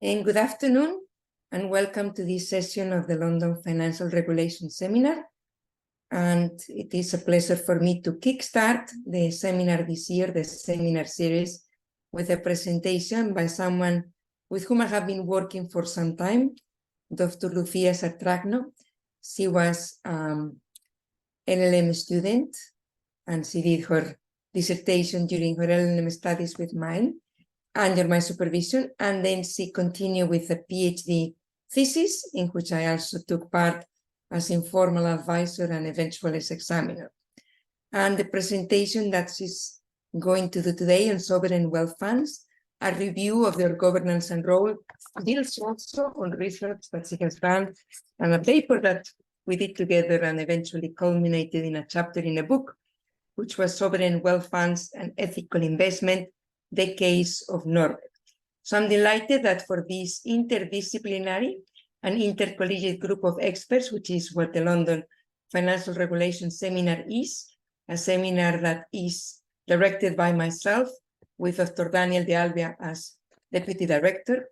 And good afternoon, and welcome to this session of the London Financial Regulation Seminar. And it is a pleasure for me to kickstart the seminar this year, the seminar series, with a presentation by someone with whom I have been working for some time, Dr. Lucia Satragno. She was LLM student, and she did her dissertation during her LLM studies with mine, under my supervision, and then she continued with a PhD thesis, in which I also took part as informal advisor and eventually as examiner. And the presentation that she's going to do today on sovereign wealth funds, a review of their governance and role, deals also on research that she has done, and a paper that we did together and eventually culminated in a chapter in a book, which was Sovereign Wealth Funds and Ethical Investment, the Case of Norway. So I'm delighted that for this interdisciplinary and intercollegiate group of experts, which is what the London Financial Regulation Seminar is, a seminar that is directed by myself with Dr. Daniele D'Alvia as Deputy Director.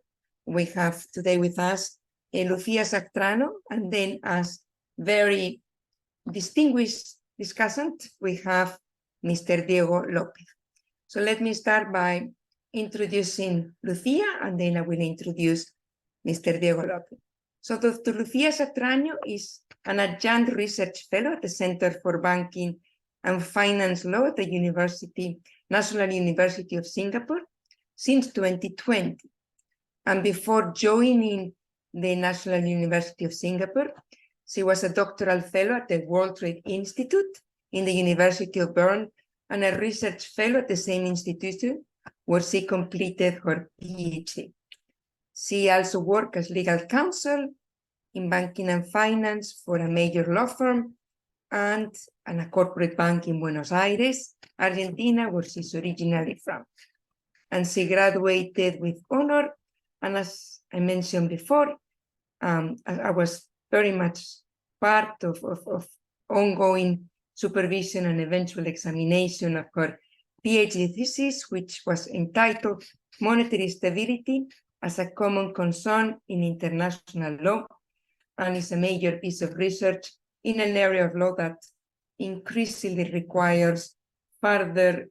We have today with us Lucia Satragno, and then as very distinguished discussant, we have Mr. Diego Lopez. So let me start by introducing Lucia, and then I will introduce Mr. Diego Lopez. So Dr. Lucia Satragno is an Adjunct Research Fellow at the Center for Banking and Finance Law at the National University of Singapore since 2020. And before joining the National University of Singapore, she was a doctoral fellow at the World Trade Institute in the University of Bern, and a research fellow at the same institution where she completed her PhD. She also worked as legal counsel in banking and finance for a major law firm and a corporate bank in Buenos Aires, Argentina, where she's originally from. And she graduated with honor, and as I mentioned before, I was very much part of ongoing supervision and eventual examination of her PhD thesis, which was entitled Monetary Stability as a Common Concern in International Law, and is a major piece of research in an area of law that increasingly requires further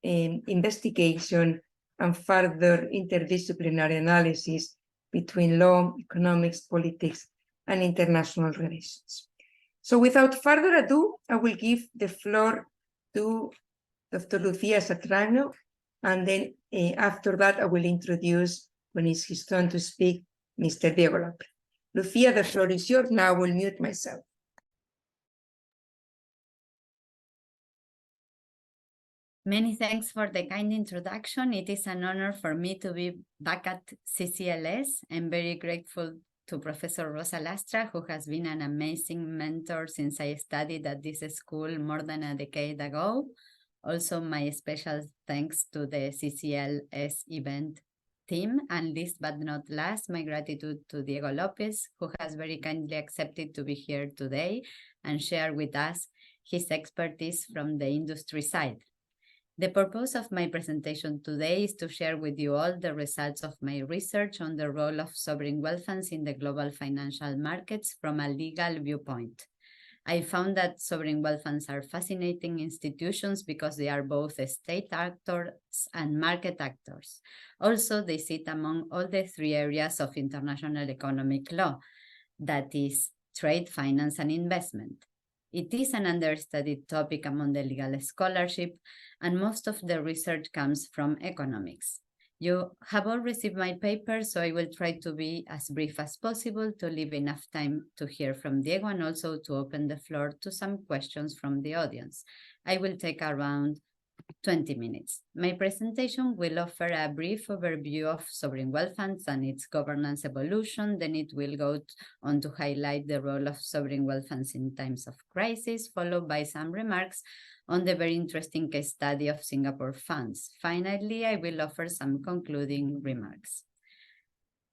investigation and further interdisciplinary analysis between law, economics, politics, and international relations. So without further ado, I will give the floor to Dr. Lucia Satragno, and then after that, I will introduce, when it's his turn to speak, Mr. Diego Lopez. Lucia, the floor is yours. Now I will mute myself. Many thanks for the kind introduction. It is an honor for me to be back at CCLS. I'm very grateful to Professor Rosa Lastra, who has been an amazing mentor since I studied at this school more than a decade ago. Also, my special thanks to the CCLS event team, and last but not last, my gratitude to Diego Lopez, who has very kindly accepted to be here today and share with us his expertise from the industry side. The purpose of my presentation today is to share with you all the results of my research on the role of sovereign wealth funds in the global financial markets from a legal viewpoint. I found that sovereign wealth funds are fascinating institutions because they are both state actors and market actors. Also, they sit among all the three areas of international economic law, that is, trade, finance, and investment. It is an understudied topic among the legal scholarship, and most of the research comes from economics. You have all received my paper, so I will try to be as brief as possible to leave enough time to hear from Diego and also to open the floor to some questions from the audience. I will take around 20 minutes. My presentation will offer a brief overview of sovereign wealth funds and its governance evolution. Then it will go on to highlight the role of sovereign wealth funds in times of crisis, followed by some remarks on the very interesting case study of Singapore funds. Finally, I will offer some concluding remarks.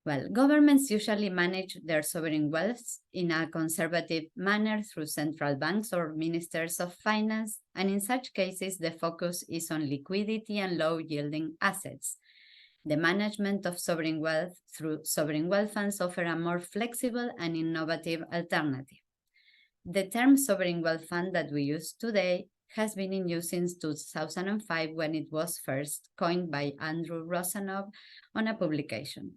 Well, governments usually manage their sovereign wealth in a conservative manner through central banks or ministers of finance, and in such cases, the focus is on liquidity and low-yielding assets. The management of sovereign wealth through sovereign wealth funds offer a more flexible and innovative alternative. The term sovereign wealth fund that we use today has been in use since 2005 when it was first coined by Andrew Rosanov on a publication.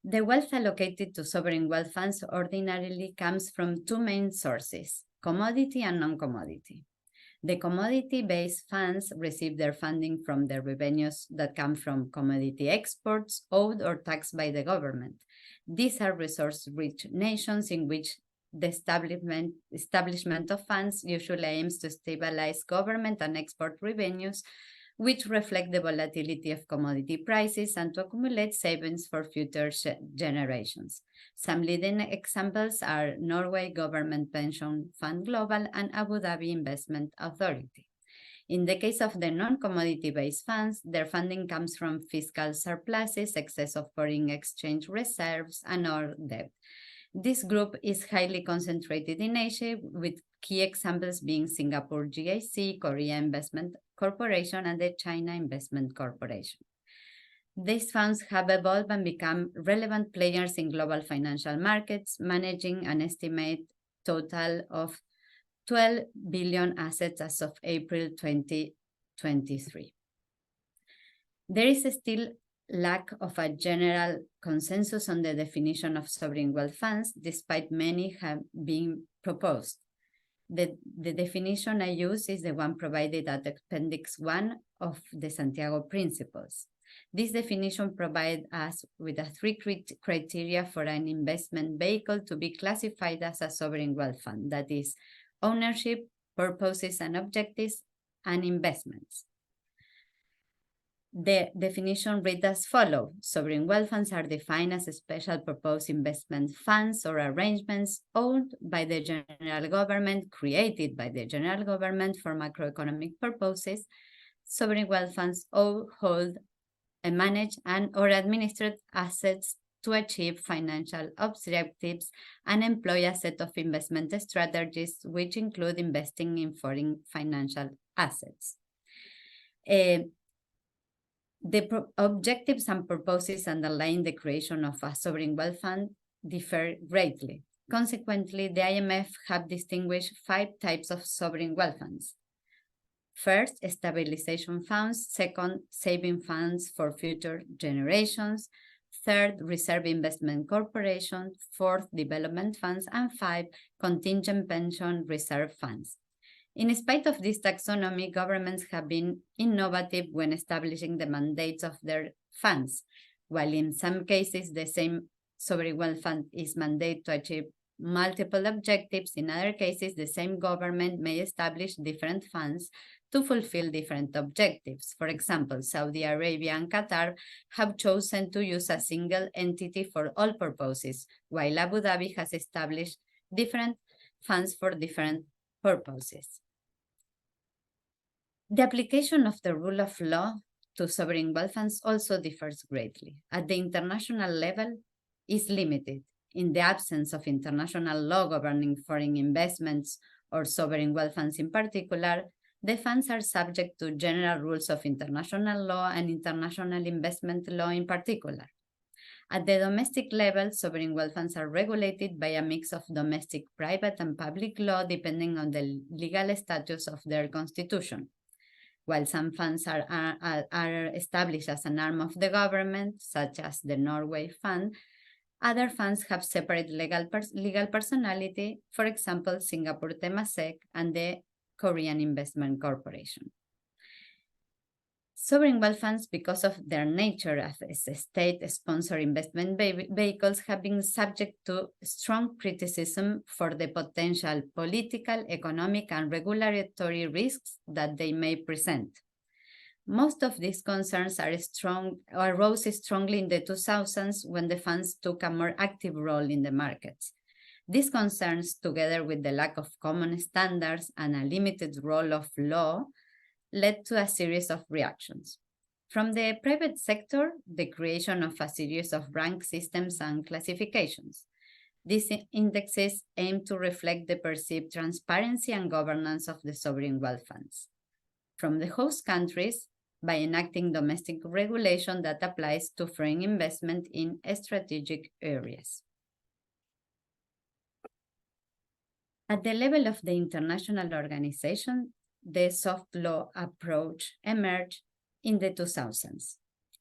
The wealth allocated to sovereign wealth funds ordinarily comes from two main sources, commodity and non-commodity. The commodity-based funds receive their funding from the revenues that come from commodity exports owed or taxed by the government. These are resource-rich nations in which the establishment of funds usually aims to stabilize government and export revenues, which reflect the volatility of commodity prices and to accumulate savings for future generations. Some leading examples are Norway Government Pension Fund Global and Abu Dhabi Investment Authority. In the case of the non-commodity-based funds, their funding comes from fiscal surpluses, excess of foreign exchange reserves, and or debt. This group is highly concentrated in Asia, with key examples being Singapore GIC, Korea Investment Corporation, and the China Investment Corporation. These funds have evolved and become relevant players in global financial markets, managing an estimated total of 12 billion assets as of April 2023. There is still lack of a general consensus on the definition of sovereign wealth funds, despite many have been proposed. The definition I use is the one provided at Appendix 1 of the Santiago Principles. This definition provides us with three criteria for an investment vehicle to be classified as a sovereign wealth fund, that is, ownership, purposes and objectives, and investments. The definition reads as follows. Sovereign wealth funds are defined as special purpose investment funds or arrangements owned by the general government, created by the general government for macroeconomic purposes. Sovereign wealth funds hold and manage and or administered assets to achieve financial objectives and employ a set of investment strategies which include investing in foreign financial assets. The objectives and purposes underlying the creation of a sovereign wealth fund differ greatly. Consequently, the IMF have distinguished 5 types of sovereign wealth funds. First, stabilization funds. Second, saving funds for future generations. Third, reserve investment corporation. Fourth, development funds. And 5, contingent pension reserve funds. In spite of this taxonomy, governments have been innovative when establishing the mandates of their funds. While in some cases, the same sovereign wealth fund is mandated to achieve multiple objectives, in other cases, the same government may establish different funds to fulfill different objectives. For example, Saudi Arabia and Qatar have chosen to use a single entity for all purposes, while Abu Dhabi has established different funds for different purposes. The application of the rule of law to sovereign wealth funds also differs greatly. At the international level, is limited. In the absence of international law governing foreign investments or sovereign wealth funds in particular, the funds are subject to general rules of international law and international investment law in particular. At the domestic level, sovereign wealth funds are regulated by a mix of domestic, private, and public law depending on the legal status of their constitution. While some funds are established as an arm of the government, such as the Norway Fund, other funds have separate legal personality, for example, Singapore Temasek and the Korean Investment Corporation. Sovereign wealth funds, because of their nature as state-sponsored investment vehicles, have been subject to strong criticism for the potential political, economic, and regulatory risks that they may present. Most of these concerns arose strongly in the 2000s when the funds took a more active role in the markets. These concerns, together with the lack of common standards and a limited role of law, led to a series of reactions. From the private sector, the creation of a series of rank systems and classifications. These indexes aim to reflect the perceived transparency and governance of the sovereign wealth funds. From the host countries, by enacting domestic regulation that applies to foreign investment in strategic areas. At the level of the international organization, the soft law approach emerged in the 2000s.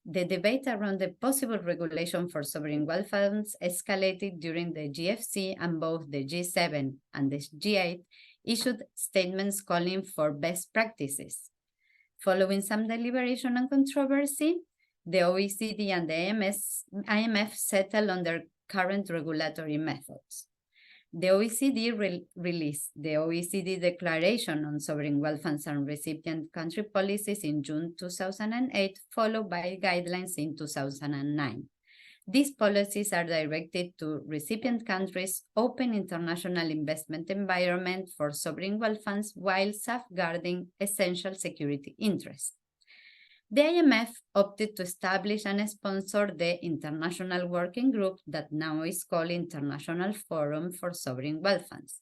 The debate around the possible regulation for sovereign wealth funds escalated during the GFC, and both the G7 and the G8 issued statements calling for best practices. Following some deliberation and controversy, the OECD and the IMF settled on their current regulatory methods. The OECD released the OECD Declaration on Sovereign Wealth Funds and Recipient Country Policies in June 2008, followed by guidelines in 2009. These policies are directed to recipient countries' open international investment environment for sovereign wealth funds while safeguarding essential security interests. The IMF opted to establish and sponsor the International Working Group that now is called International Forum for Sovereign Wealth Funds.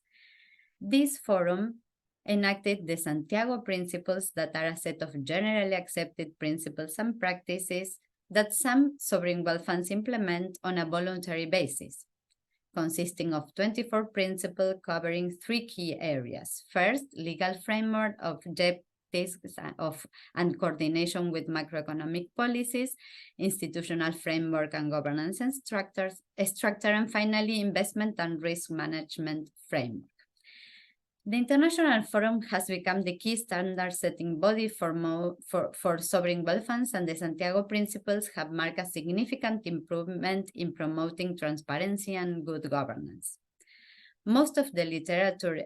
This forum enacted the Santiago Principles that are a set of generally accepted principles and practices that some sovereign wealth funds implement on a voluntary basis, consisting of 24 principles covering 3 key areas. First, legal framework of and coordination with macroeconomic policies, institutional framework and governance and structure, and finally, investment and risk management framework. The International Forum has become the key standard-setting body for sovereign wealth funds, and the Santiago Principles have marked a significant improvement in promoting transparency and good governance. Most of the literature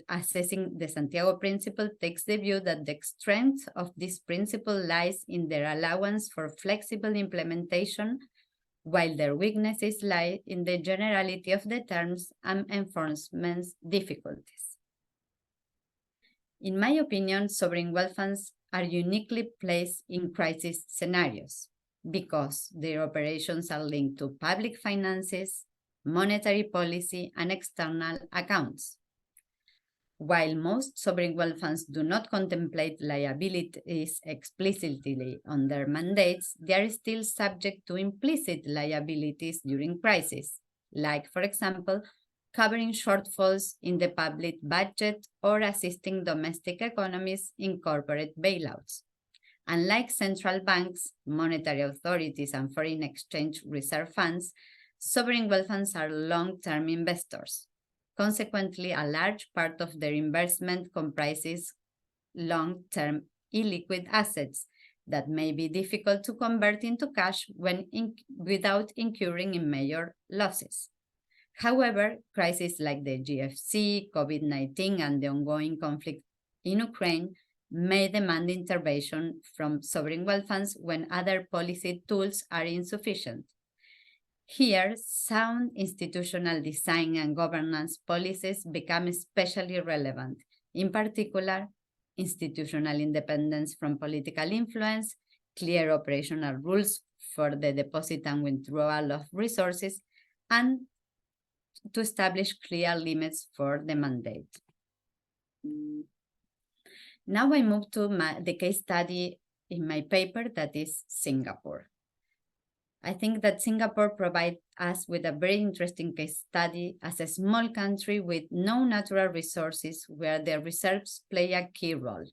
assessing the Santiago Principle takes the view that the strength of this principle lies in their allowance for flexible implementation, while their weaknesses lie in the generality of the terms and enforcement difficulties. In my opinion, sovereign wealth funds are uniquely placed in crisis scenarios because their operations are linked to public finances, monetary policy, and external accounts. While most sovereign wealth funds do not contemplate liabilities explicitly on their mandates, they are still subject to implicit liabilities during crisis, like, for example, covering shortfalls in the public budget or assisting domestic economies in corporate bailouts. Unlike central banks, monetary authorities, and foreign exchange reserve funds, sovereign wealth funds are long-term investors. Consequently, a large part of their investment comprises long-term illiquid assets that may be difficult to convert into cash without incurring in major losses. However, crises like the GFC, COVID-19, and the ongoing conflict in Ukraine may demand intervention from sovereign wealth funds when other policy tools are insufficient. Here, sound institutional design and governance policies become especially relevant. In particular, institutional independence from political influence, clear operational rules for the deposit and withdrawal of resources, and to establish clear limits for the mandate. Now I move to the case study in my paper, that is Singapore. I think that Singapore provides us with a very interesting case study as a small country with no natural resources where the reserves play a key role.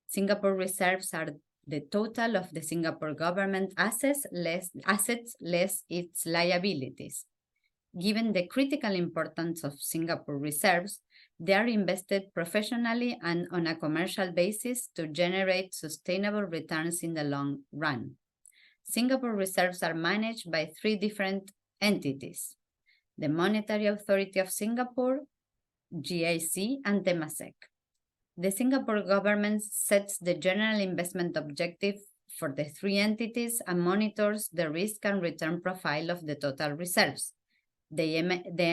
Singapore reserves are the total of the Singapore government assets less its liabilities. Given the critical importance of Singapore reserves, they are invested professionally and on a commercial basis to generate sustainable returns in the long run. Singapore reserves are managed by 3 different entities: the Monetary Authority of Singapore, GIC, and Temasek. The Singapore government sets the general investment objective for the 3 entities and monitors the risk and return profile of the total reserves. The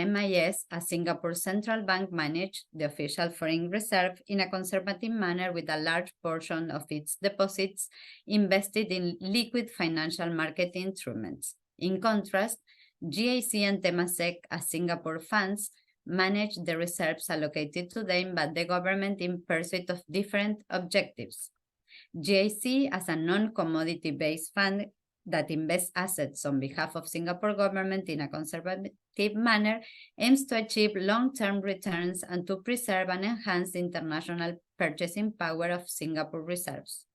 MIS, as Singapore Central Bank, managed the official foreign reserve in a conservative manner with a large portion of its deposits invested in liquid financial market instruments. In contrast, GIC and Temasek, as Singapore funds, manage the reserves allocated to them by the government in pursuit of different objectives. GIC, as a non-commodity-based fund that invests assets on behalf of Singapore government in a conservative manner, aims to achieve long-term returns and to preserve and enhance the international purchasing power of Singapore reserves.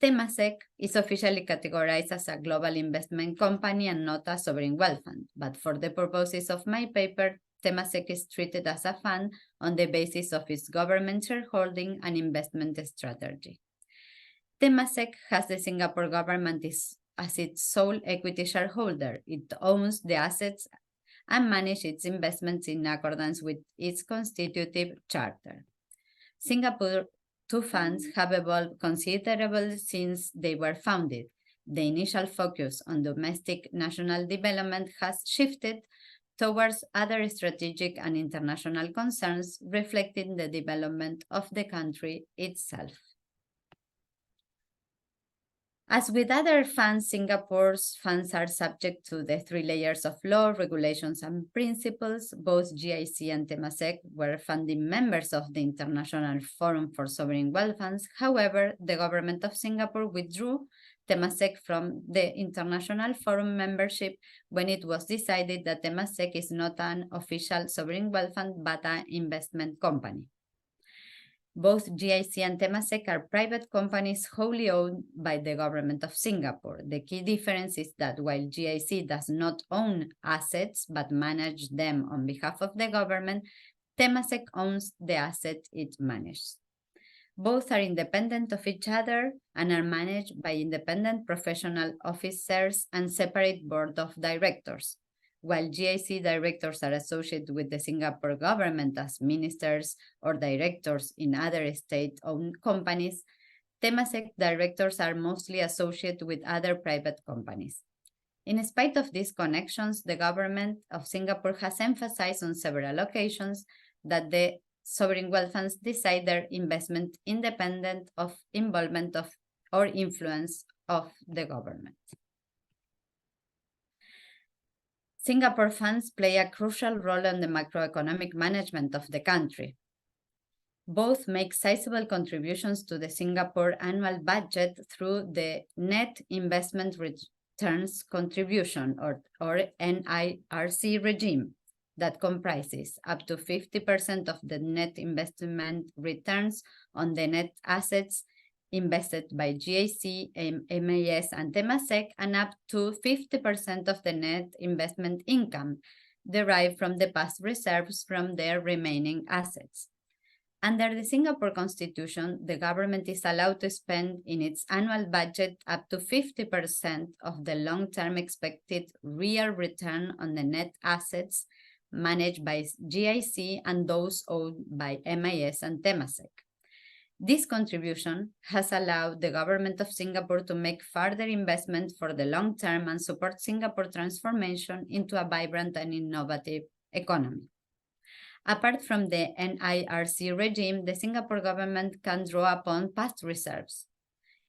Temasek is officially categorized as a global investment company and not a sovereign wealth fund, but for the purposes of my paper, Temasek is treated as a fund on the basis of its government shareholding and investment strategy. Temasek has the Singapore government as its sole equity shareholder. It owns the assets and manages its investments in accordance with its constitutive charter. Singapore two funds have evolved considerably since they were founded. The initial focus on domestic national development has shifted towards other strategic and international concerns, reflecting the development of the country itself. As with other funds, Singapore's funds are subject to the 3 layers of law, regulations, and principles. Both GIC and Temasek were founding members of the International Forum for Sovereign Wealth Funds. However, the government of Singapore withdrew Temasek from the International Forum membership when it was decided that Temasek is not an official sovereign wealth fund but an investment company. Both GIC and Temasek are private companies wholly owned by the government of Singapore. The key difference is that while GIC does not own assets but manage them on behalf of the government, Temasek owns the assets it manages. Both are independent of each other and are managed by independent professional officers and separate board of directors. While GIC directors are associated with the Singapore government as ministers or directors in other state-owned companies, Temasek directors are mostly associated with other private companies. In spite of these connections, the government of Singapore has emphasized on several occasions that the sovereign wealth funds decide their investment independent of involvement of or influence of the government. Singapore funds play a crucial role in the macroeconomic management of the country. Both make sizable contributions to the Singapore annual budget through the net investment returns contribution or NIRC regime that comprises up to 50% of the net investment returns on the net assets invested by GIC, MAS, and Temasek, and up to 50% of the net investment income derived from the past reserves from their remaining assets. Under the Singapore Constitution, the government is allowed to spend in its annual budget up to 50% of the long-term expected real return on the net assets managed by GIC and those owned by MAS and Temasek. This contribution has allowed the government of Singapore to make further investment for the long term and support Singapore transformation into a vibrant and innovative economy. Apart from the NIRC regime, the Singapore government can draw upon past reserves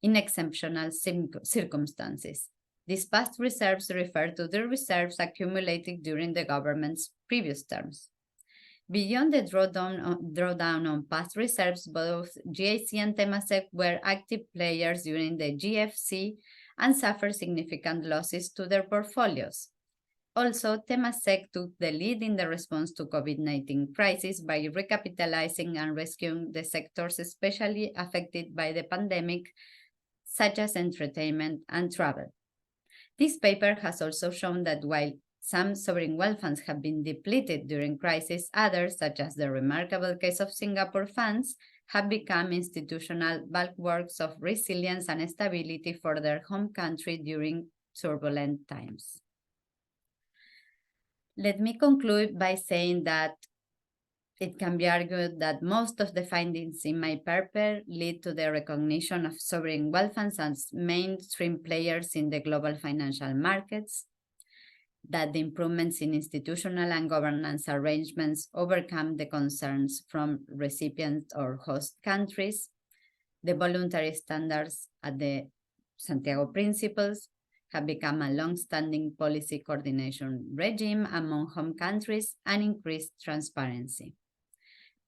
in exceptional circumstances. These past reserves refer to the reserves accumulated during the government's previous terms. Beyond the drawdown on past reserves, both GIC and Temasek were active players during the GFC and suffered significant losses to their portfolios. Also, Temasek took the lead in the response to COVID-19 crisis by recapitalizing and rescuing the sectors especially affected by the pandemic, such as entertainment and travel. This paper has also shown that while some sovereign wealth funds have been depleted during crisis, others, such as the remarkable case of Singapore funds, have become institutional bulwarks of resilience and stability for their home country during turbulent times. Let me conclude by saying that it can be argued that most of the findings in my paper lead to the recognition of sovereign wealth funds as mainstream players in the global financial markets, that the improvements in institutional and governance arrangements overcome the concerns from recipient or host countries, the voluntary standards at the Santiago Principles have become a long-standing policy coordination regime among home countries and increased transparency.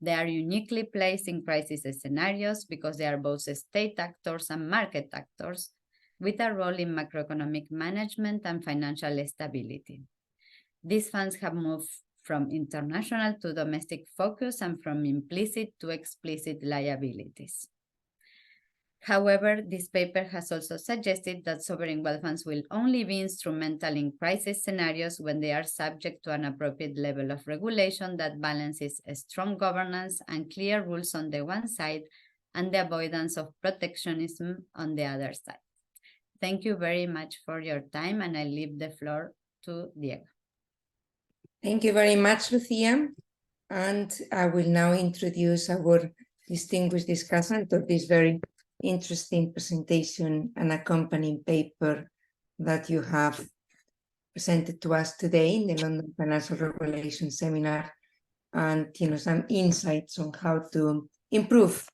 They are uniquely placed in crisis scenarios because they are both state actors and market actors with a role in macroeconomic management and financial stability. These funds have moved from international to domestic focus and from implicit to explicit liabilities. However, this paper has also suggested that sovereign wealth funds will only be instrumental in crisis scenarios when they are subject to an appropriate level of regulation that balances a strong governance and clear rules on the one side and the avoidance of protectionism on the other side. Thank you very much for your time, and I leave the floor to Diego. Thank you very much, Lucia. And I will now introduce our distinguished discussant of this very interesting presentation and accompanying paper that you have presented to us today in the London Financial Regulation Seminar, and some insights on how to improve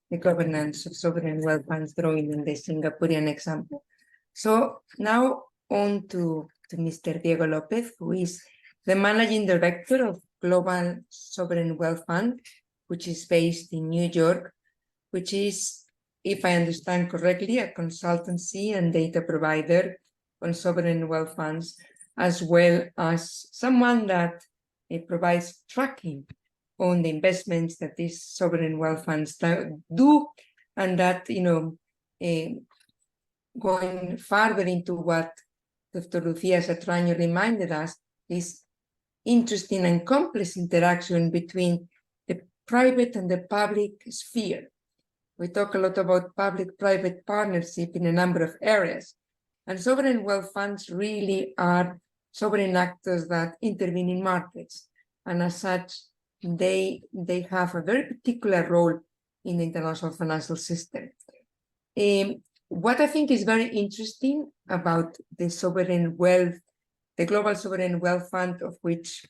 the governance of sovereign wealth funds, drawing on the Singaporean example. So now on to Mr. Diego Lopez, who is the Managing Director of Global Sovereign Wealth Fund, which is based in New York, which is, if I understand correctly, a consultancy and data provider on sovereign wealth funds, as well as someone that provides tracking on the investments that these sovereign wealth funds do, and that, going further into what Dr. Lucia Satragno reminded us, this interesting and complex interaction between the private and the public sphere. We talk a lot about public-private partnership in a number of areas, and sovereign wealth funds really are sovereign actors that intervene in markets, and as such, they have a very particular role in the international financial system. What I think is very interesting about the sovereign wealth, the Global Sovereign Wealth Fund, of which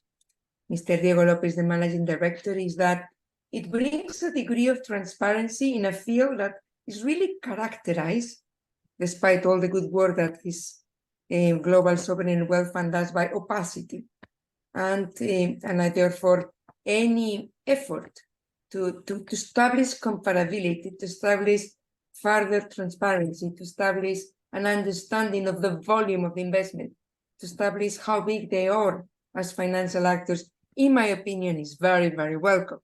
Mr. Diego Lopez is the Managing Director, is that it brings a degree of transparency in a field that is really characterized, despite all the good work that his Global Sovereign Wealth Fund does, by opacity. And therefore, any effort to establish comparability, to establish further transparency, to establish an understanding of the volume of the investment, to establish how big they are as financial actors, in my opinion, is very, very welcome.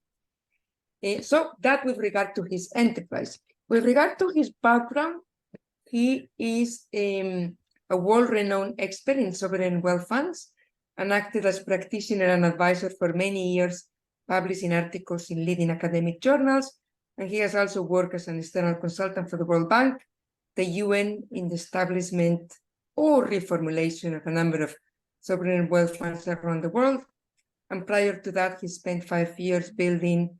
So that with regard to his enterprise. With regard to his background, he is a world-renowned expert in sovereign wealth funds and acted as practitioner and advisor for many years, publishing articles in leading academic journals. And he has also worked as an external consultant for the World Bank, the UN, in the establishment or reformulation of a number of sovereign wealth funds around the world. And prior to that, he spent 5 years building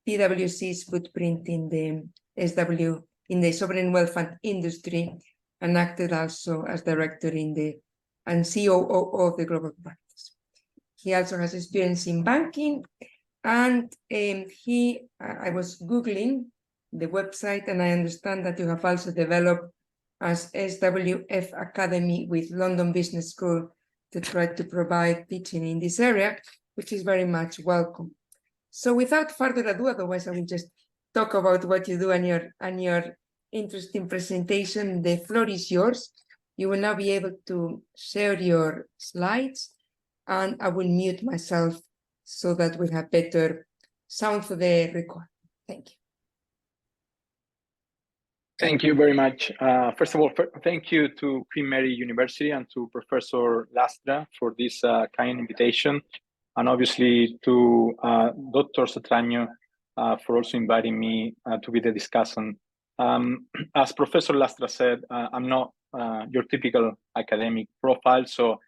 PwC's footprint in the sovereign wealth fund industry, and acted also as director and COO of the global practice. He also has experience in banking, and I was Googling the website, and I understand that you have also developed as SWF Academy with London Business School to try to provide teaching in this area, which is very much welcome. So without further ado, otherwise I will just talk about what you do and your interesting presentation. The floor is yours. You will now be able to share your slides, and I will mute myself so that we have better sound for the recording. Thank you. Thank you very much. First of all, thank you to Queen Mary University and to Professor Lastra for this kind invitation, and obviously to Dr. Satragno for also inviting me to be the discussant. As Professor Lastra said, I'm not your typical academic profile, so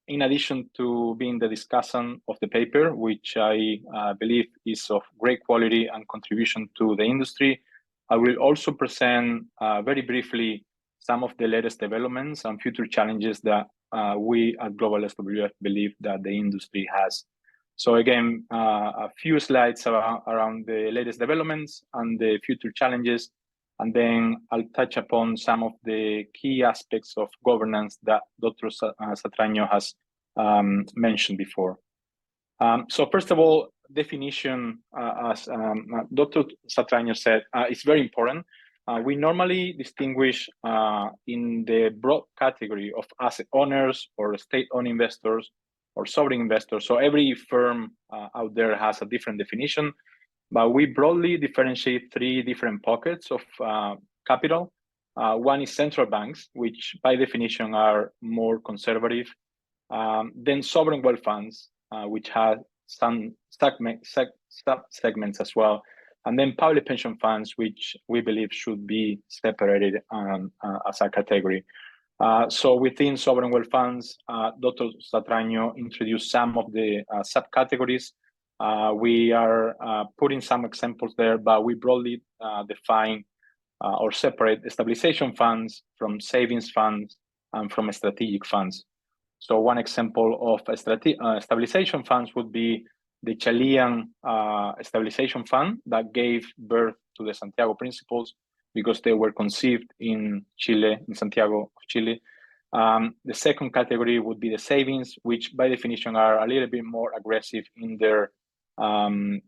in addition to being the discussant of the paper, which I believe is of great quality and contribution to the industry, I will also present very briefly some of the latest developments and future challenges that we at Global SWF believe that the industry has. So again, a few slides around the latest developments and the future challenges, and then I'll touch upon some of the key aspects of governance that Dr. Satragno has mentioned before. So first of all, definition, as Dr. Satragno said, is very important. We normally distinguish in the broad category of asset owners or state-owned investors or sovereign investors. So every firm out there has a different definition, but we broadly differentiate three different pockets of capital. One is central banks, which by definition are more conservative. Then sovereign wealth funds, which have some sub-segments as well. And then public pension funds, which we believe should be separated as a category. So within sovereign wealth funds, Dr. Satragno introduced some of the subcategories. We are putting some examples there, but we broadly define or separate stabilization funds from savings funds and from strategic funds. So one example of stabilization funds would be the Chilean stabilization fund that gave birth to the Santiago Principles because they were conceived in Chile, in Santiago of Chile. The second category would be the savings, which by definition are a little bit more aggressive in their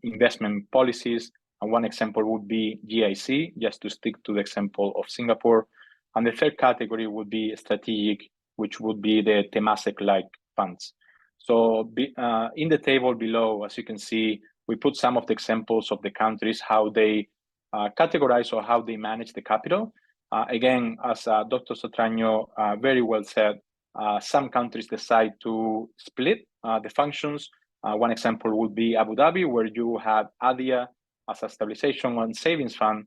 investment policies. And one example would be GIC, just to stick to the example of Singapore. And the third category would be strategic, which would be the Temasek-like funds. So in the table below, as you can see, we put some of the examples of the countries, how they categorize or how they manage the capital. Again, as Dr. Satragno very well said, some countries decide to split the functions. One example would be Abu Dhabi, where you have ADIA as a stabilization and savings fund,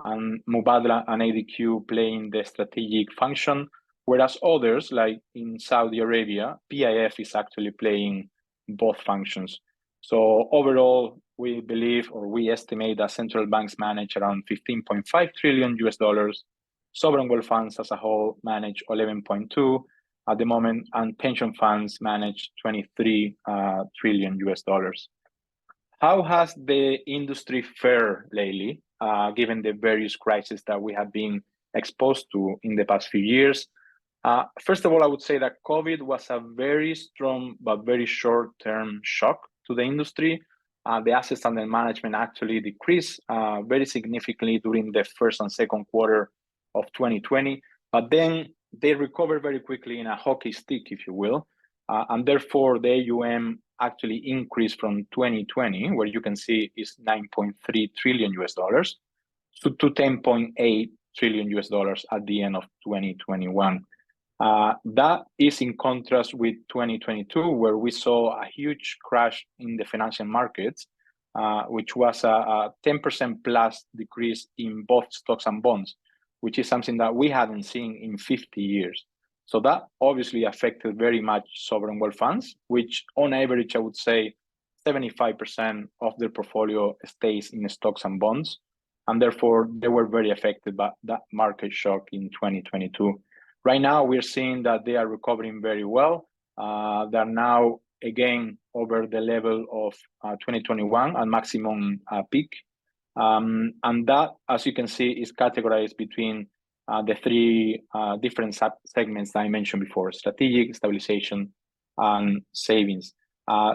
and Mubadala and ADQ playing the strategic function, whereas others, like in Saudi Arabia, PIF is actually playing both functions. So overall, we believe, or we estimate that central banks manage around $15.5 trillion US. Sovereign wealth funds as a whole manage 11.2 at the moment, and pension funds manage 23 trillion US dollars. How has the industry fared lately, given the various crises that we have been exposed to in the past few years? First of all, I would say that COVID was a very strong but very short-term shock to the industry. The assets under management actually decreased very significantly during the first and second quarter of 2020, but then they recovered very quickly in a hockey stick, if you will, and therefore the AUM actually increased from 2020, where you can see is 9.3 trillion US dollars, to 10.8 trillion US dollars at the end of 2021. That is in contrast with 2022, where we saw a huge crash in the financial markets, which was a 10% plus decrease in both stocks and bonds, which is something that we hadn't seen in 50 years. So that obviously affected very much sovereign wealth funds, which on average, I would say 75% of their portfolio stays in stocks and bonds. And therefore, they were very affected by that market shock in 2022. Right now, we're seeing that they are recovering very well. They're now, again, over the level of 2021 and maximum peak. And that, as you can see, is categorized between the three different segments that I mentioned before: strategic, stabilization, and savings.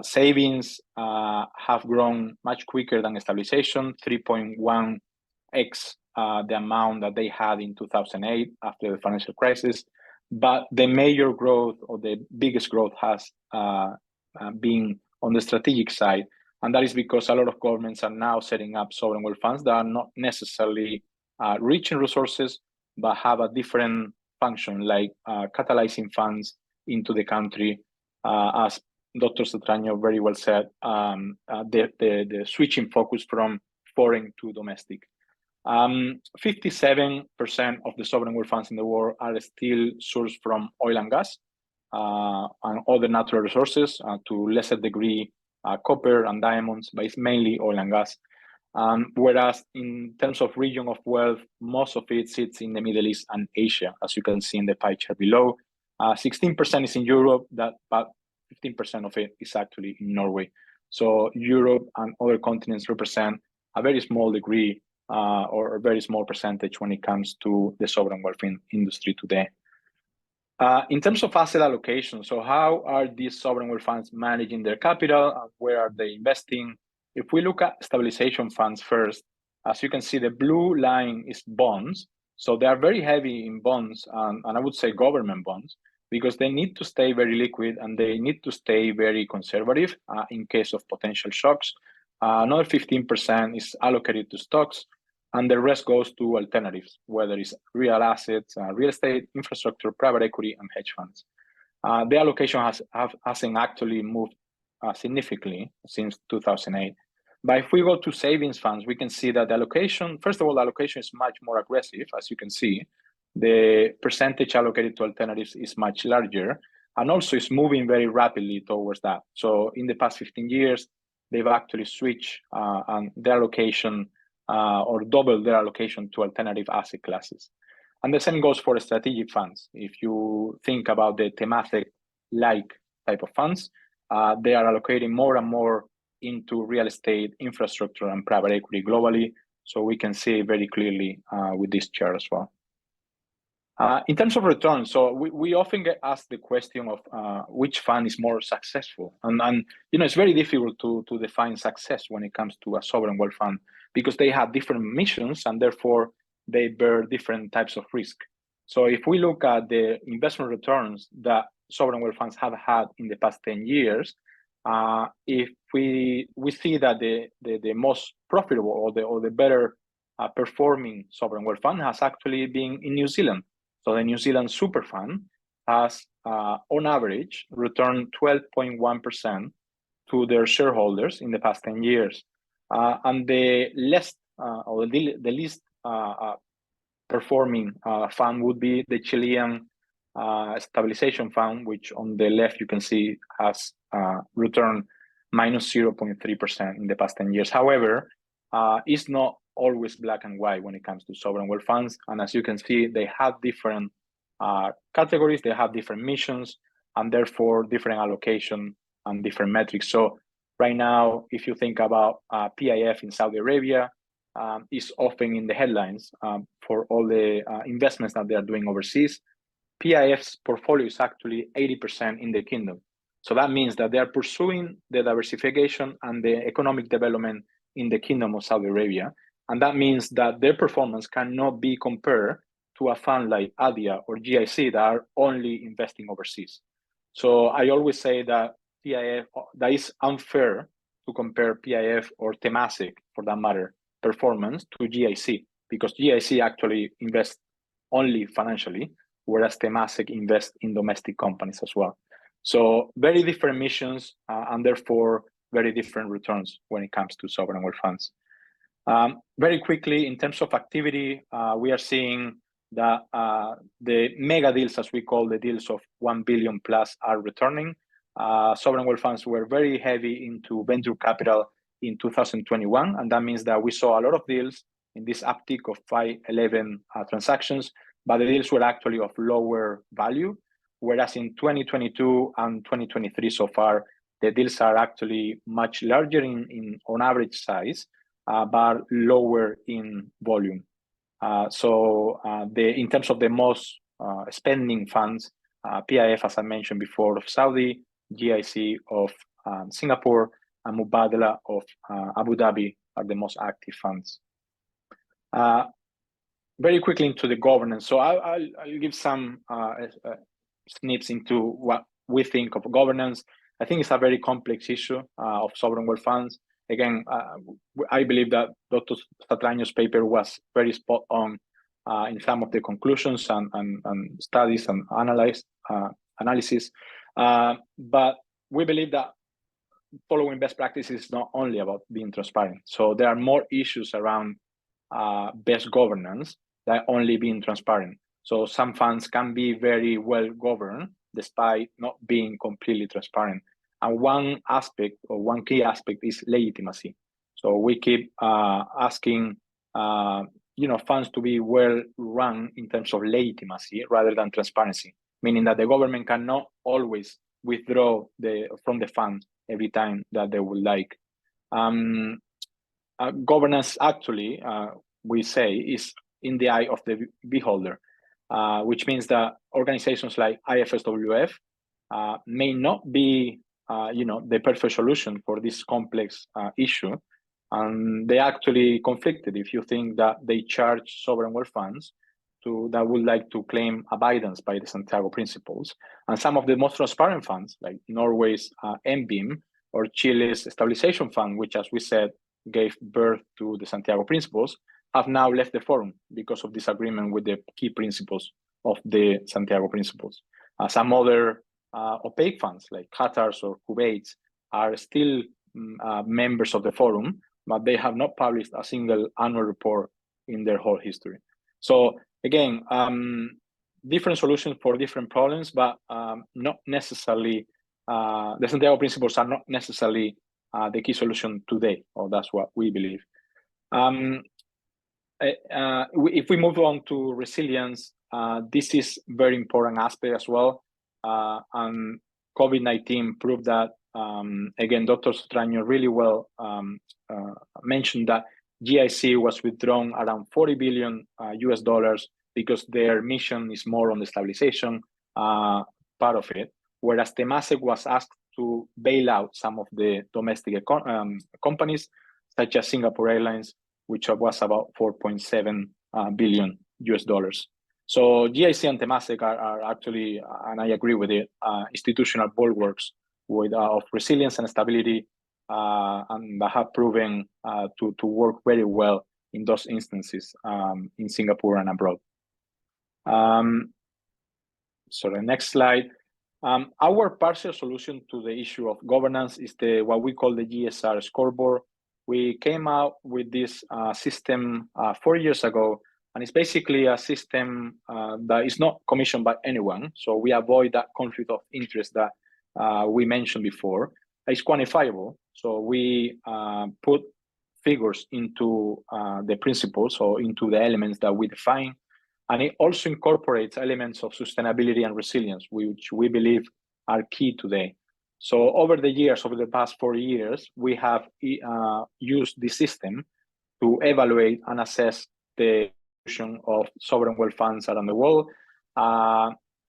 Savings have grown much quicker than stabilization, 3.1x the amount that they had in 2008 after the financial crisis. But the major growth, or the biggest growth, has been on the strategic side. And that is because a lot of governments are now setting up sovereign wealth funds that are not necessarily rich in resources, but have a different function, like catalyzing funds into the country. As Dr. Satragno very well said, the switching focus from foreign to domestic. 57% of the sovereign wealth funds in the world are still sourced from oil and gas and other natural resources, to lesser degree copper and diamonds, but it's mainly oil and gas. Whereas in terms of region of wealth, most of it sits in the Middle East and Asia, as you can see in the pie chart below. 16% is in Europe, but 15% of it is actually in Norway. So Europe and other continents represent a very small degree or a very small percentage when it comes to the sovereign wealth industry today. In terms of asset allocation, so how are these sovereign wealth funds managing their capital? Where are they investing? if we look at stabilization funds first, as you can see, the blue line is bonds. So they are very heavy in bonds, and I would say government bonds, because they need to stay very liquid and they need to stay very conservative in case of potential shocks. Another 15% is allocated to stocks, and the rest goes to alternatives, whether it's real assets, real estate, infrastructure, private equity, and hedge funds. The allocation hasn't actually moved significantly since 2008. But if we go to savings funds, we can see that the allocation, first of all, the allocation is much more aggressive, as you can see. The percentage allocated to alternatives is much larger, and also is moving very rapidly towards that. So in the past 15 years, they've actually switched and their allocation or doubled their allocation to alternative asset classes. And the same goes for strategic funds. If you think about the thematic-like type of funds, they are allocating more and more into real estate, infrastructure, and private equity globally. So we can see very clearly with this chart as well. In terms of returns, so we often get asked the question of which fund is more successful. And you know, it's very difficult to define success when it comes to a sovereign wealth fund, because they have different missions and therefore they bear different types of risk. So if we look at the investment returns that sovereign wealth funds have had in the past 10 years, if we see that the most profitable or the better performing sovereign wealth fund has actually been in New Zealand. So the New Zealand Super Fund has, on average, returned 12.1% to their shareholders in the past 10 years. And the least performing fund would be the Chilean Stabilization Fund, which on the left you can see has returned minus 0.3% in the past 10 years. However, it's not always black and white when it comes to sovereign wealth funds. And as you can see, they have different categories, they have different missions, and therefore different allocation and different metrics. So right now, if you think about PIF in Saudi Arabia, is often in the headlines for all the investments that they are doing overseas. PIF's portfolio is actually 80% in the kingdom. So that means that they are pursuing the diversification and the economic development in the kingdom of Saudi Arabia. And that means that their performance cannot be compared to a fund like ADIA or GIC that are only investing overseas. So I always say that PIF, that is unfair to compare PIF or Temasek, for that matter, performance to GIC, because GIC actually invests only financially, whereas Temasek invests in domestic companies as well. So very different missions and therefore very different returns when it comes to sovereign wealth funds. Very quickly, in terms of activity, we are seeing that the mega deals, as we call the deals of 1 billion plus, are returning. Sovereign wealth funds were very heavy into venture capital in 2021, and that means that we saw a lot of deals in this uptick of 511 transactions, but the deals were actually of lower value, whereas in 2022 and 2023 so far, the deals are actually much larger on average size, but lower in volume. In terms of the most spending funds, PIF, as I mentioned before, of Saudi, GIC of Singapore, and Mubadala of Abu Dhabi are the most active funds. Very quickly into the governance. So I'll give some snips into what we think of governance. I think it's a very complex issue of sovereign wealth funds. Again, I believe that Dr. Satragno's paper was very spot on in some of the conclusions and studies and analysis. But we believe that following best practices is not only about being transparent. So there are more issues around best governance than only being transparent. So some funds can be very well governed despite not being completely transparent. And one aspect or one key aspect is legitimacy. So we keep asking funds to be well run in terms of legitimacy rather than transparency, meaning that the government cannot always withdraw from the fund every time that they would like. Governance actually, we say, is in the eye of the beholder, which means that organizations like IFSWF may not be the perfect solution for this complex issue, And they actually conflicted if you think that they charge sovereign wealth funds that would like to claim abidance by the Santiago principles. And some of the most transparent funds, like Norway's MBIM or Chile's Stabilization Fund, which, as we said, gave birth to the Santiago principles, have now left the forum because of disagreement with the key principles of the Santiago principles. Some other opaque funds, like Qatar's or Kuwait's, are still members of the forum, but they have not published a single annual report in their whole history. So again, different solutions for different problems, but not necessarily, the Santiago principles are not necessarily the key solution today, or that's what we believe. If we move on to resilience, this is very important aspect as well. And COVID-19 proved that, again, Dr. Satragno really well mentioned that GIC was withdrawn around $40 billion US dollars because their mission is more on the stabilization part of it, whereas Temasek was asked to bail out some of the domestic companies, such as Singapore Airlines, which was about 4.7 billion US dollars. So GIC and Temasek are actually, and I agree with it, institutional bulwarks of resilience and stability, and that have proven to work very well in those instances in Singapore and abroad. So the next slide. Our partial solution to the issue of governance is what we call the GSR scoreboard. We came out with this system 4 years ago, and it's basically a system that is not commissioned by anyone. So we avoid that conflict of interest that we mentioned before. It's quantifiable. So we put figures into the principles or into the elements that we define. And it also incorporates elements of sustainability and resilience, which we believe are key today. So over the past 4 years, we have used this system to evaluate and assess the distribution of sovereign wealth funds around the world.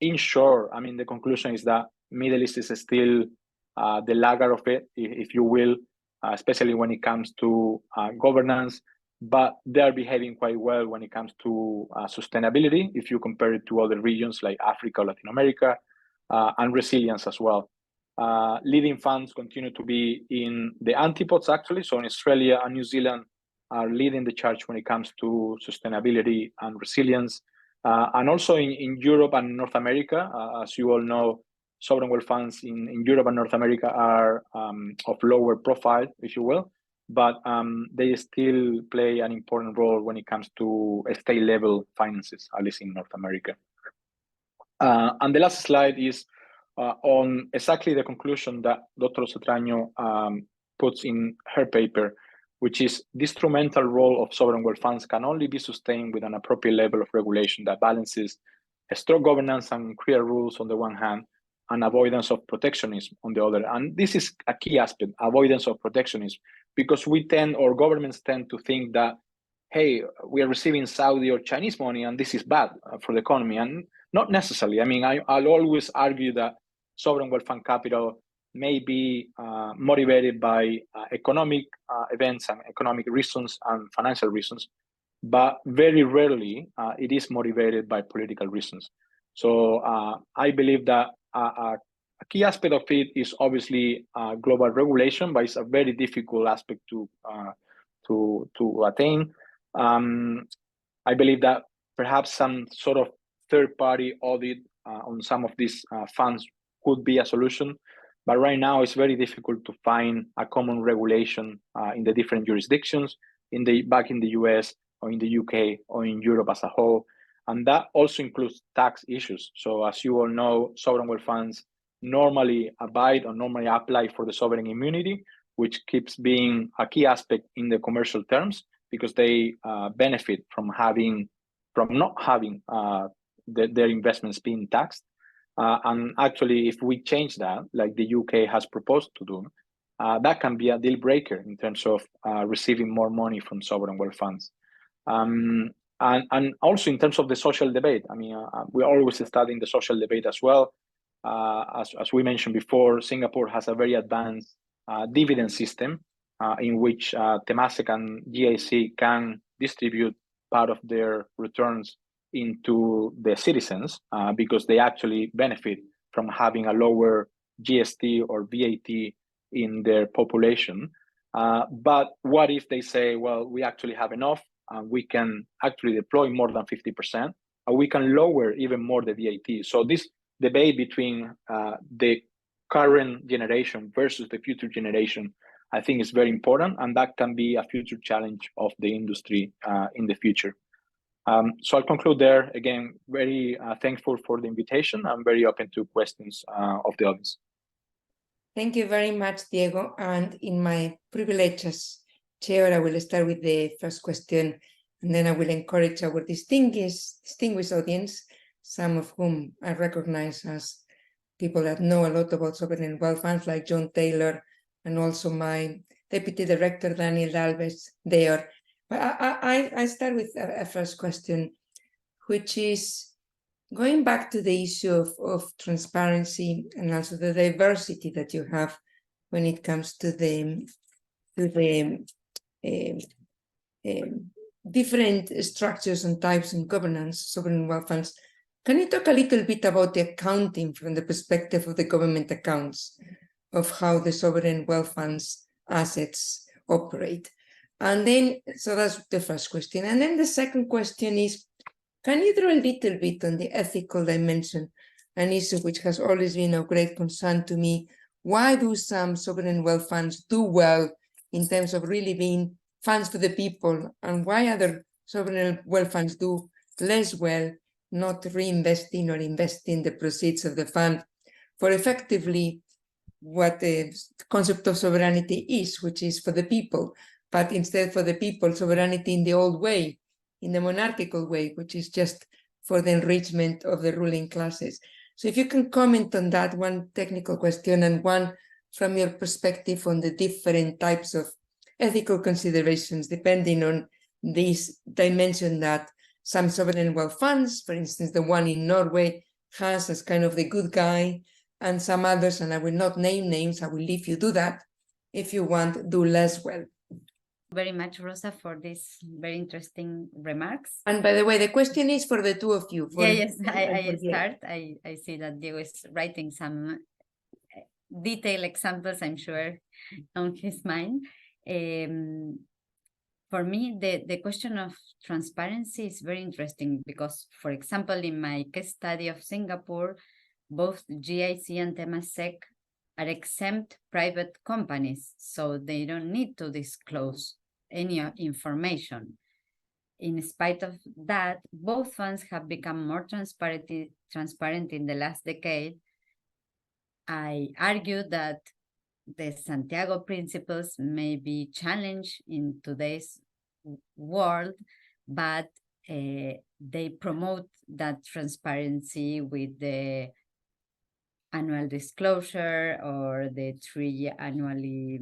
In short, I mean, the conclusion is that Middle East is still the laggard of it, if you will, especially when it comes to governance, but they're behaving quite well when it comes to sustainability, if you compare it to other regions like Africa or Latin America, and resilience as well. Leading funds continue to be in the antipodes, actually. So in Australia and New Zealand are leading the charge when it comes to sustainability and resilience. And also in Europe and North America, as you all know, sovereign wealth funds in Europe and North America are of lower profile, if you will, but they still play an important role when it comes to state level finances, at least in North America. And the last slide is on exactly the conclusion that Dr. Satragno puts in her paper, which is the instrumental role of sovereign wealth funds can only be sustained with an appropriate level of regulation that balances a strong governance and clear rules on the one hand, and avoidance of protectionism on the other. And this is a key aspect, avoidance of protectionism, because governments tend to think that, hey, we are receiving Saudi or Chinese money and this is bad for the economy. And not necessarily. I mean, I'll always argue that sovereign wealth fund capital may be motivated by economic events and economic reasons and financial reasons, but very rarely it is motivated by political reasons. So I believe that a key aspect of it is obviously global regulation, but it's a very difficult aspect to attain. I believe that perhaps some sort of third-party audit on some of these funds could be a solution, but right now it's very difficult to find a common regulation in the different jurisdictions, back in the US or in the UK or in Europe as a whole. And that also includes tax issues. So as you all know, sovereign wealth funds normally abide or normally apply for the sovereign immunity, which keeps being a key aspect in the commercial terms, because they benefit from not having their investments being taxed. And actually, if we change that, like the UK has proposed to do, that can be a deal breaker in terms of receiving more money from sovereign wealth funds. And also in terms of the social debate, I mean, we're always studying the social debate as well. As we mentioned before, Singapore has a very advanced dividend system, in which Temasek and GIC can distribute part of their returns into the citizens because they actually benefit from having a lower GST or VAT in their population. But what if they say, well, we actually have enough and we can actually deploy more than 50%, and we can lower even more the VAT. So this debate between the current generation versus the future generation, I think is very important, and that can be a future challenge of the industry in the future. So I'll conclude there. Again, very thankful for the invitation. I'm very open to questions of the audience. Thank you very much, Diego. And in my privilege as chair, I will start with the first question, and then I will encourage our distinguished audience, some of whom I recognize as people that know a lot about sovereign wealth funds, like John Taylor, and also my Deputy Director, Daniele D'Alvia, there. But I start with a first question, which is going back to the issue of transparency and also the diversity that you have when it comes to the different structures and types and governance sovereign wealth funds. Can you talk a little bit about the accounting from the perspective of the government accounts of how the sovereign wealth funds assets operate? And then, so that's the first question. And then the second question is, can you draw a little bit on the ethical dimension, an issue which has always been of great concern to me? Why do some sovereign wealth funds do well in terms of really being funds for the people, and why other sovereign wealth funds do less well, not reinvesting or investing the proceeds of the fund for effectively what the concept of sovereignty is, which is for the people, but instead for the people, sovereignty in the old way, in the monarchical way, which is just for the enrichment of the ruling classes. So if you can comment on that, one technical question and one from your perspective on the different types of ethical considerations, depending on this dimension that some sovereign wealth funds, for instance, the one in Norway, has as kind of the good guy, and some others, and I will not name names, I will leave you do that, if you want, do less well. Very much, Rosa, for these very interesting remarks. And by the way, the question is for the two of you. Yes, I start. I see that Diego is writing some detailed examples, I'm sure, on his mind. For me, the question of transparency is very interesting because, for example, in my case study of Singapore, both GIC and Temasek are exempt private companies, so they don't need to disclose any information. In spite of that, both funds have become more transparent in the last decade. I argue that the Santiago principles may be challenged in today's world, but they promote that transparency with the annual disclosure or the 3 annually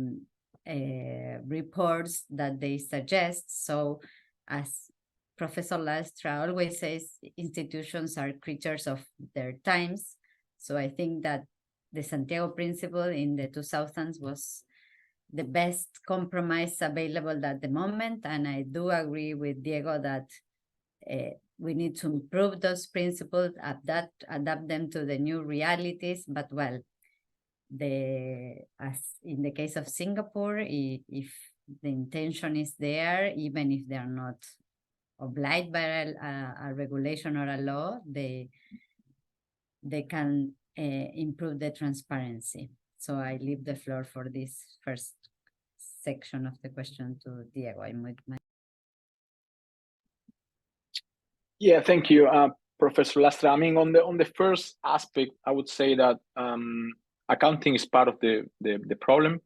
reports that they suggest. So as Professor Lastra always says, institutions are creatures of their times. So I think that the Santiago principle in the 2000s was the best compromise available at the moment. And I do agree with Diego that we need to improve those principles, adapt them to the new realities. But well, as in the case of Singapore, if the intention is there, even if they are not obliged by a regulation or a law, they can improve the transparency. So I leave the floor for this first section of the question to Diego. I'm with my... Yeah, thank you, Professor Lastra. I mean, on the first aspect, I would say that accounting is part of the problem.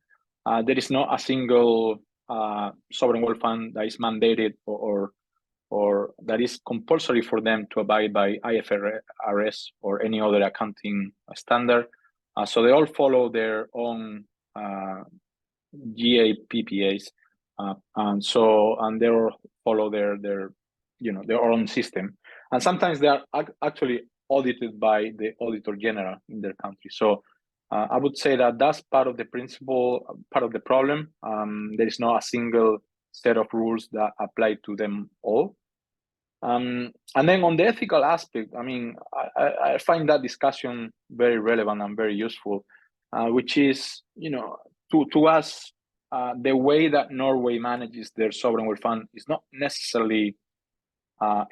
There is not a single sovereign wealth fund that is mandated or that is compulsory for them to abide by IFRS or any other accounting standard. So they all follow their own GAPPAs, and they all follow their own system. And sometimes they are actually audited by the Auditor General in their country. So I would say that that's part of the principle, part of the problem. There is not a single set of rules that apply to them all. And then on the ethical aspect, I mean, I find that discussion very relevant and very useful, which is, you know, to us, the way that Norway manages their sovereign wealth fund is not necessarily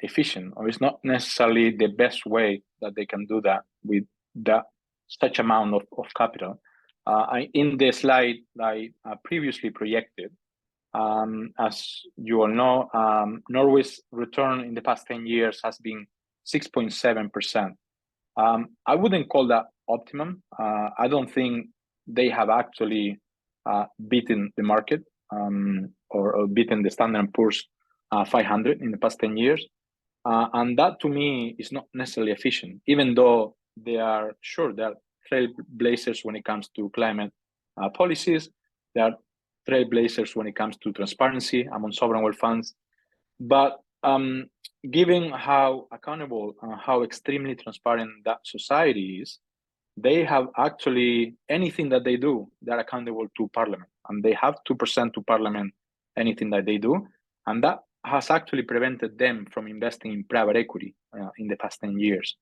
efficient, or it's not necessarily the best way that they can do that with that such amount of capital. In the slide I previously projected, as you all know, Norway's return in the past 10 years has been 6.7%. I wouldn't call that optimum. I don't think they have actually beaten the market or beaten the Standard & Poor's 500 in the past 10 years. And that to me is not necessarily efficient, even though they are trailblazers when it comes to climate policies. They are trailblazers when it comes to transparency among sovereign wealth funds. But given how accountable, how extremely transparent that society is, they have actually, anything that they do, they're accountable to Parliament. And they have to present to Parliament anything that they do. And that has actually prevented them from investing in private equity in the past 10 years.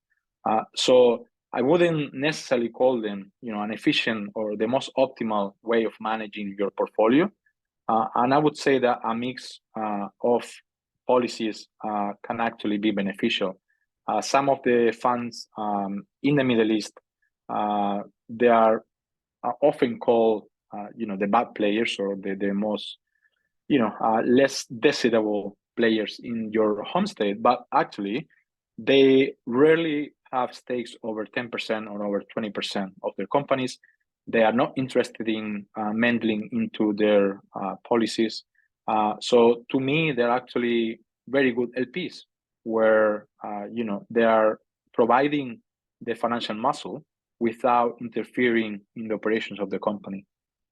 So I wouldn't necessarily call them, you know, an efficient or the most optimal way of managing your portfolio. And I would say that a mix of policies can actually be beneficial. Some of the funds in the Middle East, they are often called, you know, the bad players, or the most, you know, less desirable players in your home state, but actually they rarely have stakes over 10% or over 20% of their companies. They are not interested in meddling into their policies. So to me, they're actually very good LPs, where you know, they are providing the financial muscle without interfering in the operations of the company.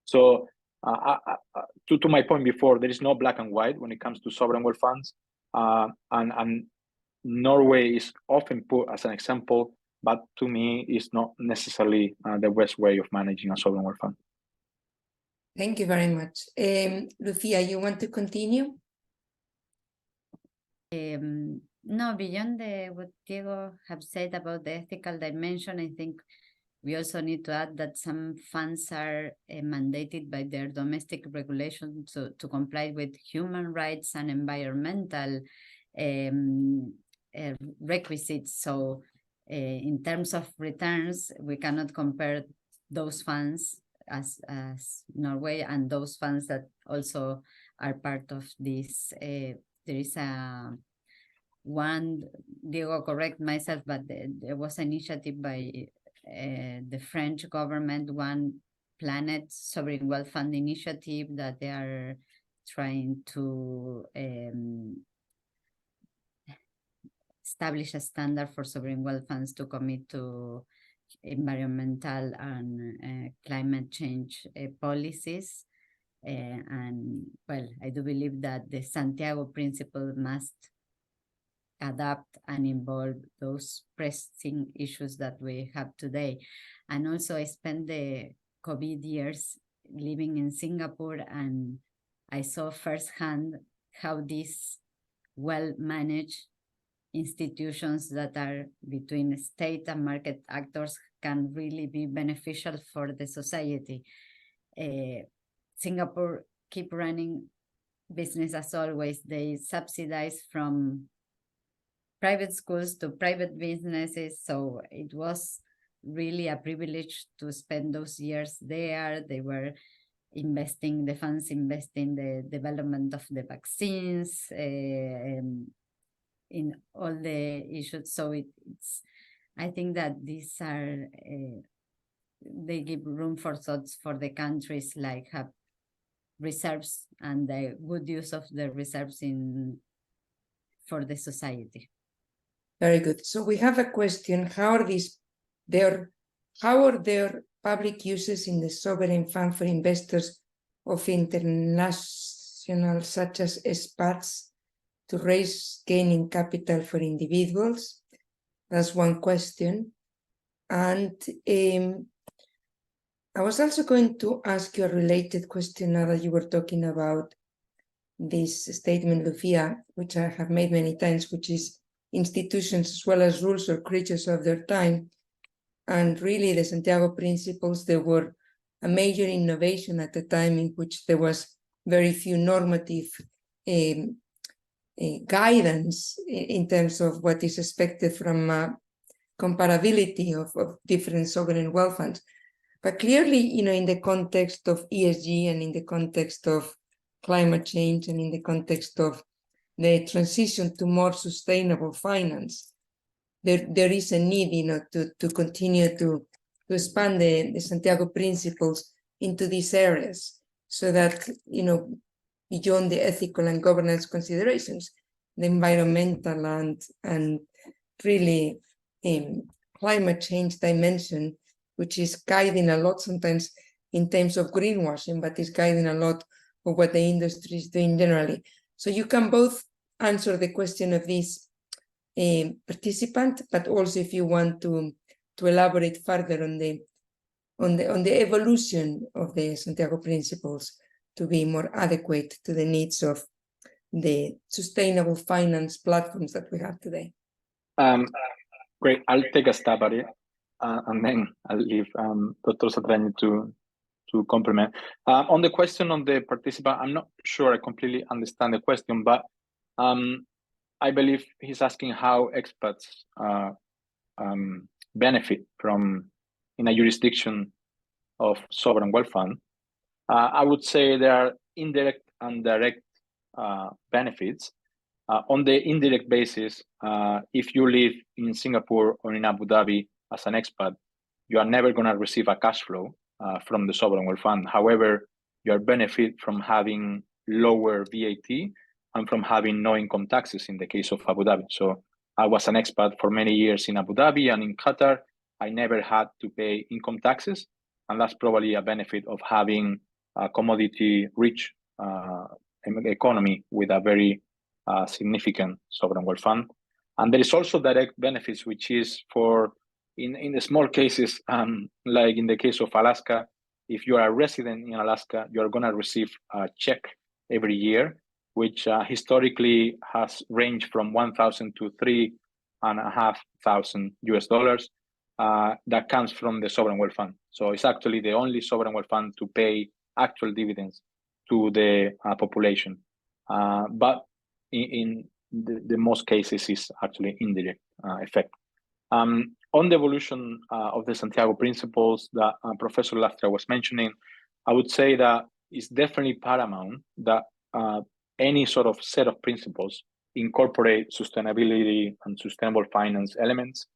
So to my point before, there is no black and white when it comes to sovereign wealth funds, and Norway is often put as an example, but to me, it's not necessarily the best way of managing a sovereign wealth fund. Thank you very much. Lucia, you want to continue? No, beyond what Diego have said about the ethical dimension, I think we also need to add that some funds are mandated by their domestic regulations to comply with human rights and environmental requisites. So in terms of returns, we cannot compare those funds as Norway and those funds that also are part of this. There is one, Diego, correct myself, but there was an initiative by the French government, One Planet Sovereign Wealth Fund initiative, that they are trying to establish a standard for sovereign wealth funds to commit to environmental and climate change policies. And well, I do believe that the Santiago principle must adapt and involve those pressing issues that we have today. And also I spent the COVID years living in Singapore, and I saw firsthand how these well-managed institutions that are between state and market actors can really be beneficial for the society. Singapore keep running business as always. They subsidize from private schools to private businesses. So it was really a privilege to spend those years there. They were investing, the funds invest in the development of the vaccines, in all the issues. So it's, I think that these are, they give room for thoughts for the countries, like have reserves and the good use of the reserves for the society. Very good. So we have a question: how are their public uses in the sovereign fund for investors of international, such as expats, to raise gaining capital for individuals? That's one question. And I was also going to ask you a related question now that you were talking about this statement, Lucia, which I have made many times, which is institutions as well as rules are creatures of their time. And really the Santiago Principles, they were a major innovation at the time in which there was very few normative guidance in terms of what is expected from comparability of different sovereign wealth funds. But clearly, in the context of ESG and in the context of climate change and in the context of the transition to more sustainable finance, there is a need, to continue to expand the Santiago Principles into these areas so that, beyond the ethical and governance considerations, the environmental and really climate change dimension, which is guiding a lot sometimes in terms of greenwashing, but is guiding a lot of what the industry is doing generally. So you can both answer the question of this participant, but also if you want to elaborate further on the evolution of the Santiago Principles to be more adequate to the needs of the sustainable finance platforms that we have today. Great, I'll take a stab at it, and then I'll leave Dr. Satragno to complement. On the question on the participant, I'm not sure I completely understand the question, but I believe he's asking how expats benefit from in a jurisdiction of sovereign wealth fund. I would say there are indirect and direct benefits. On the indirect basis, if you live in Singapore or in Abu Dhabi as an expat, you are never going to receive a cash flow from the sovereign wealth fund. However, you are benefit from having lower VAT and from having no income taxes in the case of Abu Dhabi. So I was an expat for many years in Abu Dhabi and in Qatar. I never had to pay income taxes, and that's probably a benefit of having a commodity-rich economy with a very significant sovereign wealth fund. And there is also direct benefits, which is for in the small cases, like in the case of Alaska, if you are a resident in Alaska, you are going to receive a check every year, which historically has ranged from $1,000 to $3,500 US. That comes from the sovereign wealth fund. So it's actually the only sovereign wealth fund to pay actual dividends to the population. But in the most cases is actually indirect effect. On the evolution of the Santiago Principles that Professor Lastra was mentioning, I would say that it's definitely paramount that any sort of set of principles incorporate sustainability and sustainable finance elements,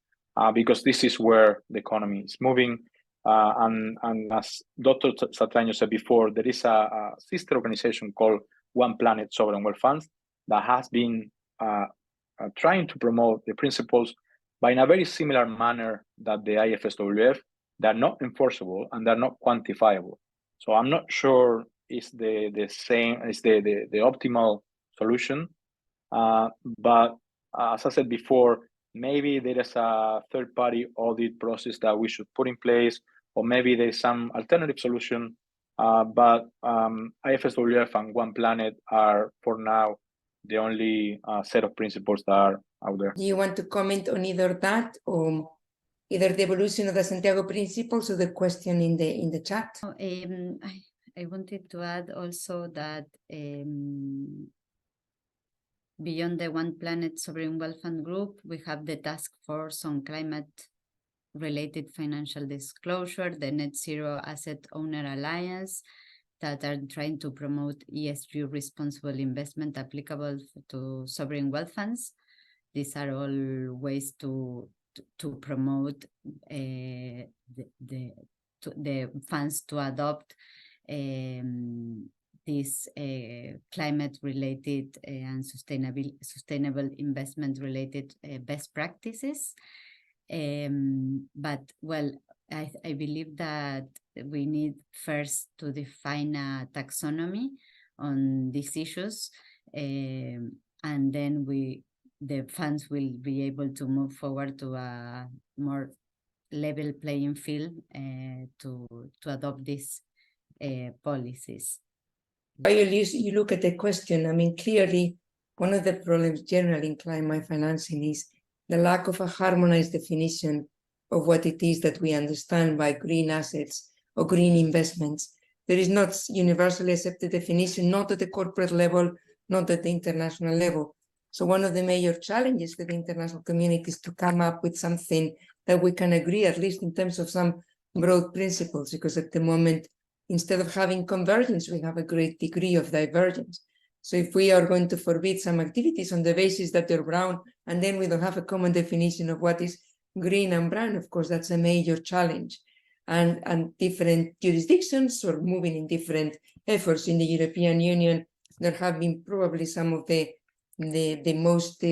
because this is where the economy is moving. And as Dr. Satragno said before, there is a sister organization called One Planet Sovereign Wealth Funds that has been trying to promote the principles, but in a very similar manner that the IFSWF. They're not enforceable and they're not quantifiable. So I'm not sure it's the same, it's the optimal solution. But as I said before, maybe there is a third-party audit process that we should put in place, or maybe there's some alternative solution. But IFSWF and One Planet are, for now, the only set of principles that are out there. Do you want to comment on either that or either the evolution of the Santiago Principles or the question in the chat? I wanted to add also that beyond the One Planet Sovereign Wealth Fund group, we have the Task Force on Climate-Related Financial Disclosure, the Net Zero Asset Owner Alliance, that are trying to promote ESG responsible investment applicable to sovereign wealth funds. These are all ways to promote the funds to adopt these climate-related and sustainable investment-related best practices. But, well, I believe that we need first to define a taxonomy on these issues, and then the funds will be able to move forward to a more level playing field to adopt these policies. While you look at the question, I mean, clearly, one of the problems generally in climate financing is the lack of a harmonized definition of what it is that we understand by green assets or green investments. There is not universally accepted definition, not at the corporate level, not at the international level. So one of the major challenges for the international community is to come up with something that we can agree, at least in terms of some broad principles, because at the moment, instead of having convergence, we have a great degree of divergence. So if we are going to forbid some activities on the basis that they're brown, and then we don't have a common definition of what is green and brown, of course, that's a major challenge. And different jurisdictions are moving in different efforts. In the European Union, there have been probably some of the most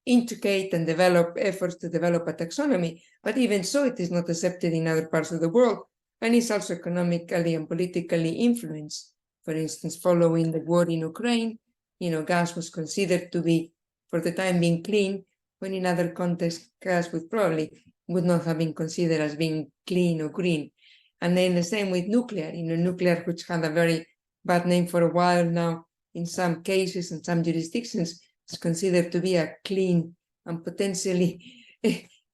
intricate and developed efforts to develop a taxonomy. But even so, it is not accepted in other parts of the world. And it's also economically and politically influenced. For instance, following the war in Ukraine, gas was considered to be, for the time being, clean, when in other contexts, gas would not have been considered as being clean or green. And then the same with nuclear, nuclear, which had a very bad name for a while now, in some cases and some jurisdictions, is considered to be a clean and potentially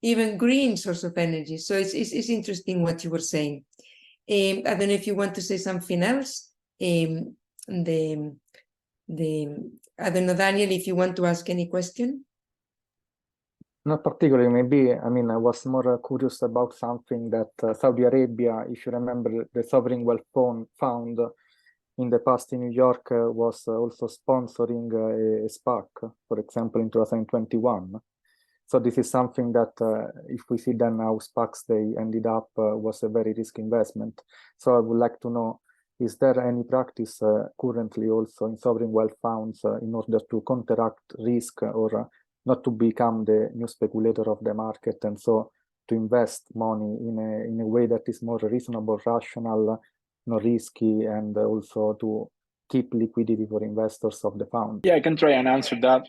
even green source of energy. So it's interesting what you were saying. I don't know if you want to say something else. I don't know, Daniel, if you want to ask any question. Not particularly, maybe, I was more curious about something that Saudi Arabia, if you remember, the Sovereign Wealth Fund in the past in New York was also sponsoring a SPAC, for example, in 2021. So this is something that if we see then how SPACs they ended up was a very risky investment. So I would like to know, is there any practice currently also in sovereign wealth funds in order to counteract risk or not to become the new speculator of the market, and so to invest money in a way that is more reasonable, rational, not risky, and also to keep liquidity for investors of the fund? Yeah, I can try and answer that.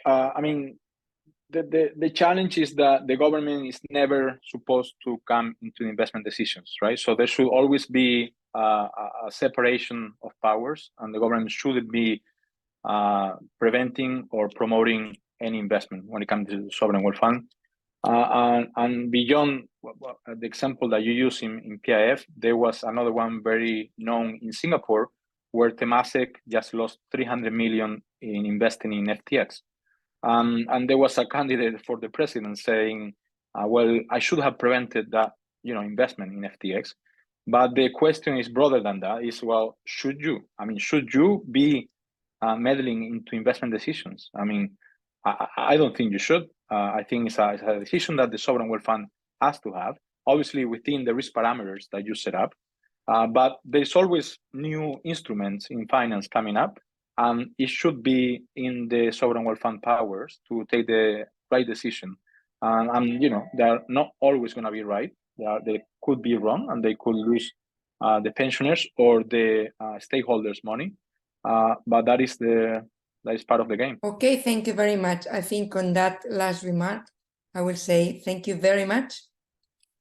The challenge is that the government is never supposed to come into investment decisions, right? So there should always be a separation of powers, and the government shouldn't be preventing or promoting any investment when it comes to the sovereign wealth fund. And beyond the example that you use in PIF, there was another one very known in Singapore, where Temasek just lost 300 million in investing in FTX. And there was a candidate for the president saying, well, I should have prevented that, investment in FTX. But the question is broader than that, is, well, should you? Should you be meddling into investment decisions? I don't think you should. I think it's a decision that the sovereign wealth fund has to have, obviously within the risk parameters that you set up. But there's always new instruments in finance coming up, and it should be in the sovereign wealth fund powers to take the right decision. They're not always going to be right. They could be wrong, and they could lose the pensioners or the stakeholders' money. But that is part of the game. Okay, thank you very much. I think on that last remark, I will say thank you very much.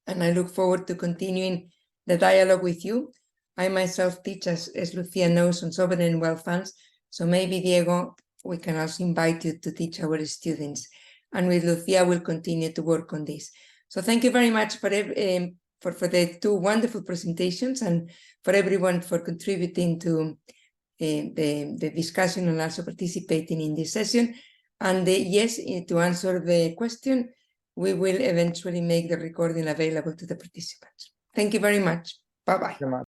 And I look forward to continuing the dialogue with you. I myself teach, as Lucia knows, on sovereign wealth funds. So maybe, Diego, we can also invite you to teach our students. And with Lucia, we'll continue to work on this. So thank you very much for the two wonderful presentations, and for everyone for contributing to the discussion and also participating in this session. And yes, to answer the question, we will eventually make the recording available to the participants. Thank you very much. Bye-bye.